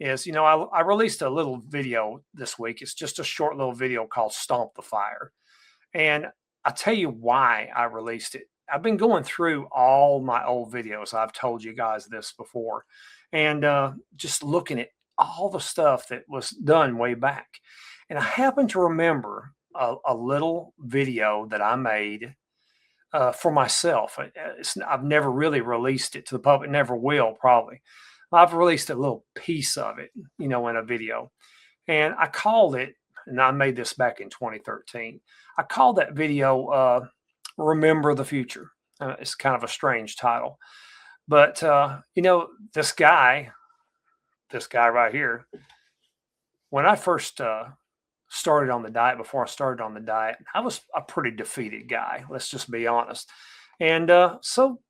is, I released a little video this week. It's just a short little video called Stomp the Fire. And I'll tell you why I released it. I've been going through all my old videos. I've told you guys this before. And just looking at all the stuff that was done way back. And I happen to remember a little video that I made for myself. I've never really released it to the public, never will probably. I've released a little piece of it, in a video. And I called it, and I made this back in 2013. I called that video Remember the Future. It's kind of a strange title. But, this guy right here, when I first started on the diet, before I started on the diet, I was a pretty defeated guy. Let's just be honest. And so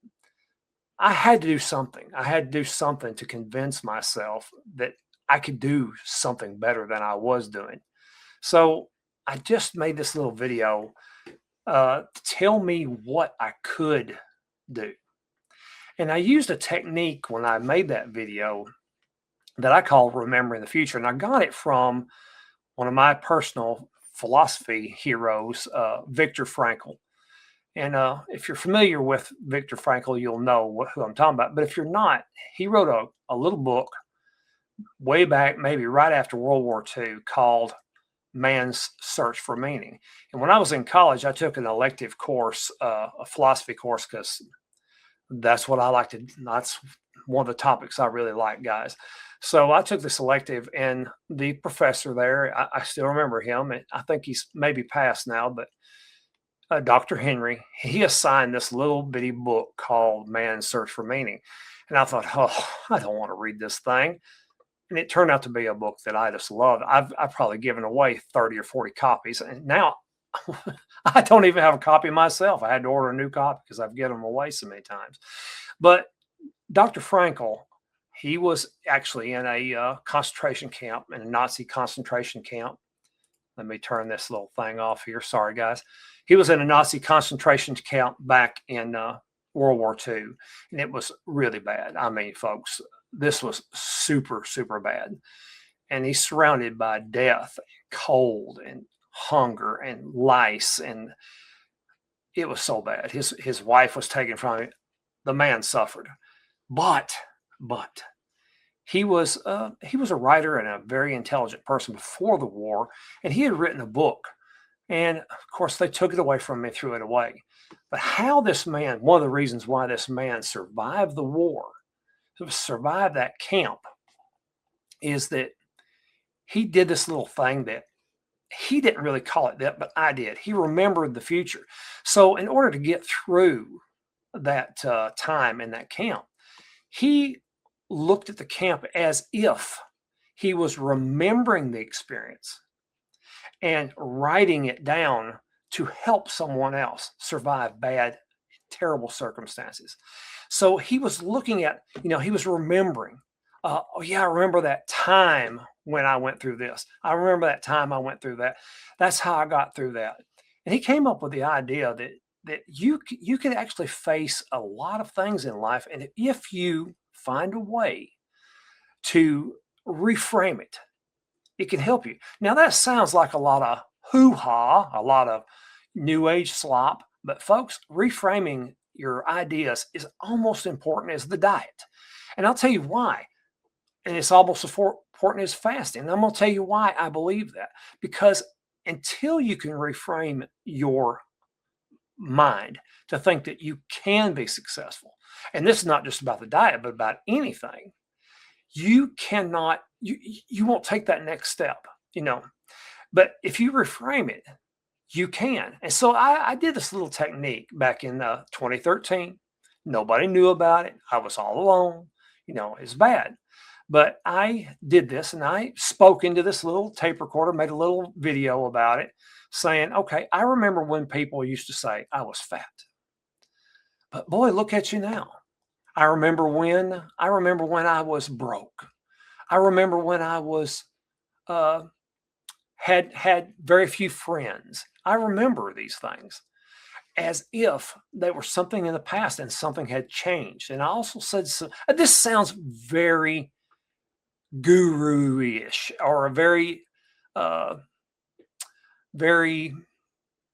I had to do something. I had to do something to convince myself that I could do something better than I was doing. So I just made this little video to tell me what I could do. And I used a technique when I made that video that I call Remembering the Future. And I got it from one of my personal philosophy heroes, Viktor Frankl. And if you're familiar with Viktor Frankl, you'll know who I'm talking about. But if you're not, he wrote a little book way back, maybe right after World War II, called Man's Search for Meaning. And when I was in college, I took an elective course, a philosophy course, because that's what I like to, that's one of the topics I really like, guys. So I took this elective, and the professor there, I still remember him, and I think he's maybe passed now, but Dr. Henry, he assigned this little bitty book called Man's Search for Meaning. And I thought, oh, I don't want to read this thing. And it turned out to be a book that I just loved. I've probably given away 30 or 40 copies. And now I don't even have a copy myself. I had to order a new copy because I've given them away so many times. But Dr. Frankl, he was actually in a concentration camp, in a Nazi concentration camp. Let me turn this little thing off here. Sorry, guys. He was in a Nazi concentration camp back in World War II, and it was really bad. I mean, folks, this was super, super bad. And he's surrounded by death, cold, and hunger, and lice, and it was so bad. His wife was taken from him. The man suffered, but he was a writer and a very intelligent person before the war, and he had written a book. And of course, they took it away from me, threw it away. But how this man, one of the reasons why this man survived the war, survived that camp, is that he did this little thing that he didn't really call it that, but I did. He remembered the future. So in order to get through that time in that camp, he looked at the camp as if he was remembering the experience and writing it down to help someone else survive bad, terrible circumstances. So he was looking at, he was remembering, oh yeah, I remember that time when I went through this. I remember that time I went through that. That's how I got through that. And he came up with the idea that you can actually face a lot of things in life. And if you find a way to reframe it, it can help you. Now, that sounds like a lot of hoo-ha, a lot of new age slop, but folks, reframing your ideas is almost important as the diet. And I'll tell you why. And it's almost as important as fasting. And I'm going to tell you why I believe that. Because until you can reframe your mind to think that you can be successful, and this is not just about the diet, but about anything, you cannot, you won't take that next step, But if you reframe it, you can. And so I did this little technique back in 2013. Nobody knew about it. I was all alone. It's bad. But I did this, and I spoke into this little tape recorder, made a little video about it, saying, okay, I remember when people used to say I was fat. But boy, look at you now. I remember when I was broke. I remember when I was had very few friends. I remember these things as if they were something in the past and something had changed. And I also said, this sounds very guru-ish or a very, uh, very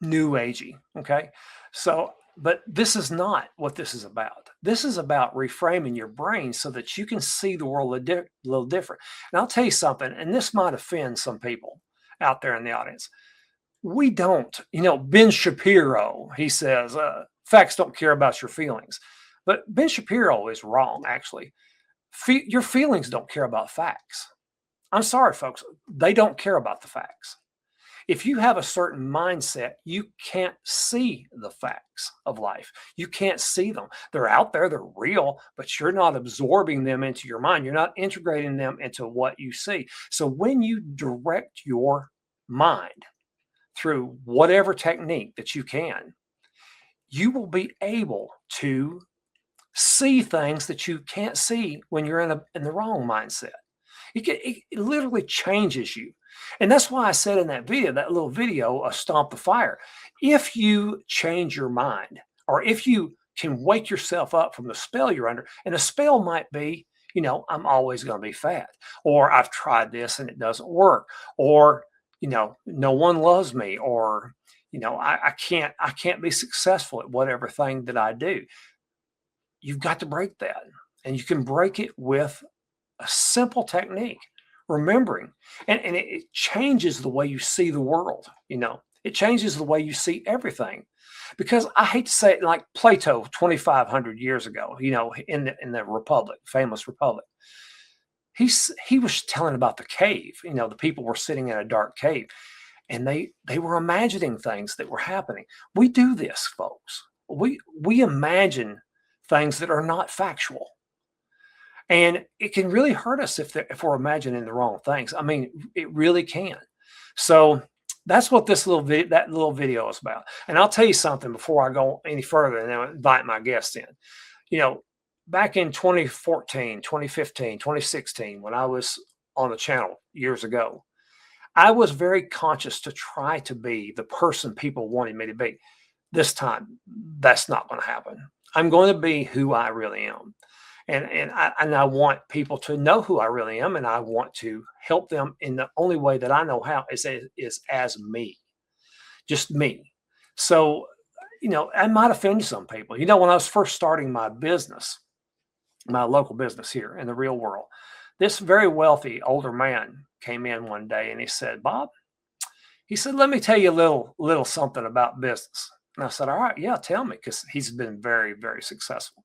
new agey. Okay. So, but this is not what this is about. This is about reframing your brain so that you can see the world a little different. And I'll tell you something, and this might offend some people out there in the audience. We don't, Ben Shapiro, he says, facts don't care about your feelings. But Ben Shapiro is wrong, actually. Your feelings don't care about facts. I'm sorry, folks. They don't care about the facts. If you have a certain mindset, you can't see the facts of life. You can't see them. They're out there, they're real, but you're not absorbing them into your mind. You're not integrating them into what you see. So when you direct your mind through whatever technique that you can, you will be able to see things that you can't see when you're in the wrong mindset. It literally changes you. And that's why I said in that little video, Stomp the Fire, if you change your mind, or if you can wake yourself up from the spell you're under, and the spell might be, I'm always going to be fat, or I've tried this and it doesn't work, or, no one loves me, or, I can't be successful at whatever thing that I do. You've got to break that. And you can break it with a simple technique, remembering, and it changes the way you see the world. It changes the way you see everything, because I hate to say it, like Plato 2,500 years ago, in the Republic, famous Republic, he was telling about the cave. The people were sitting in a dark cave, and they were imagining things that were happening. We do this, folks. We imagine things that are not factual. And it can really hurt us if we're imagining the wrong things. I mean, it really can. So that's what that little video is about. And I'll tell you something before I go any further, and then invite my guests in. Back in 2014, 2015, 2016, when I was on the channel years ago, I was very conscious to try to be the person people wanted me to be. This time, that's not going to happen. I'm going to be who I really am. And I want people to know who I really am, and I want to help them in the only way that I know how is as me, just me. So, I might offend some people. When I was first starting my business, my local business here in the real world, this very wealthy older man came in one day and he said, "Bob," he said, "let me tell you a little something about business." And I said, "All right, yeah, tell me," because he's been very, very successful.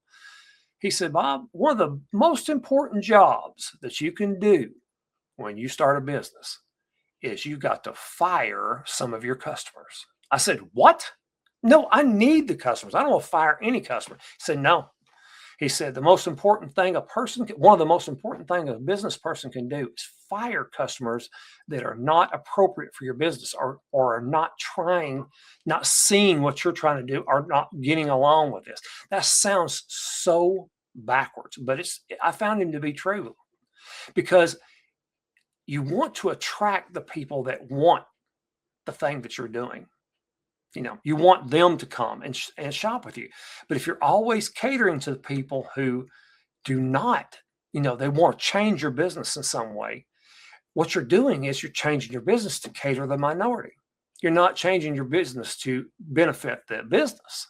He said, "Bob, one of the most important jobs that you can do when you start a business is you got to fire some of your customers." I said, "What? No, I need the customers. I don't want to fire any customer." He said, "No." He said, one of the most important things a business person can do is fire customers that are not appropriate for your business, or are not seeing what you're trying to do, or not getting along with this. That sounds so backwards, but I found him to be true, because you want to attract the people that want the thing that you're doing. You want them to come and shop with you. But if you're always catering to the people who do not, they want to change your business in some way, what you're doing is you're changing your business to cater the minority. You're not changing your business to benefit the business.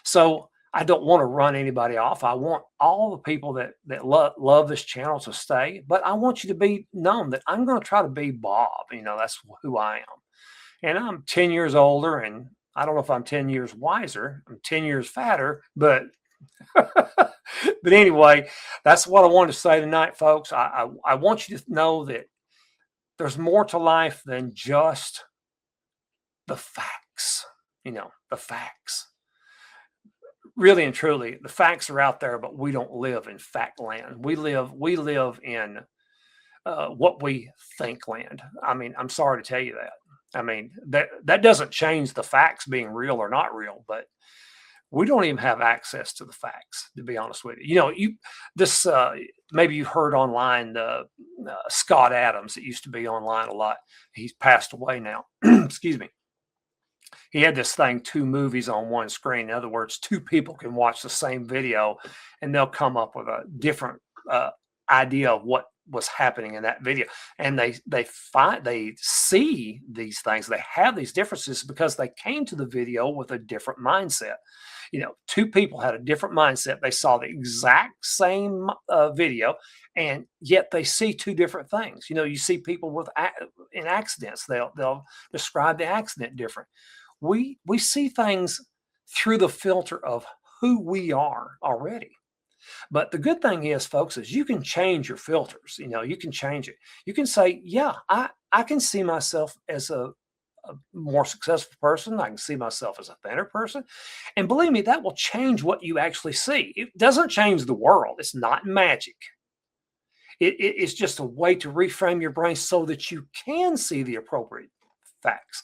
So I don't want to run anybody off. I want all the people that love this channel to stay, but I want you to be known that I'm going to try to be Bob. That's who I am. And I'm 10 years older, and I don't know if I'm 10 years wiser. I'm 10 years fatter, but but anyway, that's what I wanted to say tonight, folks. I want you to know that there's more to life than just the facts. The facts. Really and truly, the facts are out there, but we don't live in fact land. We live in what we think land. I mean, I'm sorry to tell you that. I mean, that doesn't change the facts being real or not real, but we don't even have access to the facts, to be honest with you. Maybe you've heard online, Scott Adams, that used to be online a lot. He's passed away now. Excuse me. He had this thing, 2 movies on one screen. In other words, 2 people can watch the same video and they'll come up with a different idea of what was happening in that video, and they see these things, they have these differences because they came to the video with a different mindset. Two people had a different mindset. They saw the exact same video, and yet they see two different things. You see people in accidents, they'll describe the accident different. We see things through the filter of who we are already. But the good thing is, folks, is you can change your filters. You can change it. You can say, yeah, I can see myself as a more successful person. I can see myself as a thinner person. And believe me, that will change what you actually see. It doesn't change the world. It's not magic. It's just a way to reframe your brain so that you can see the appropriate facts.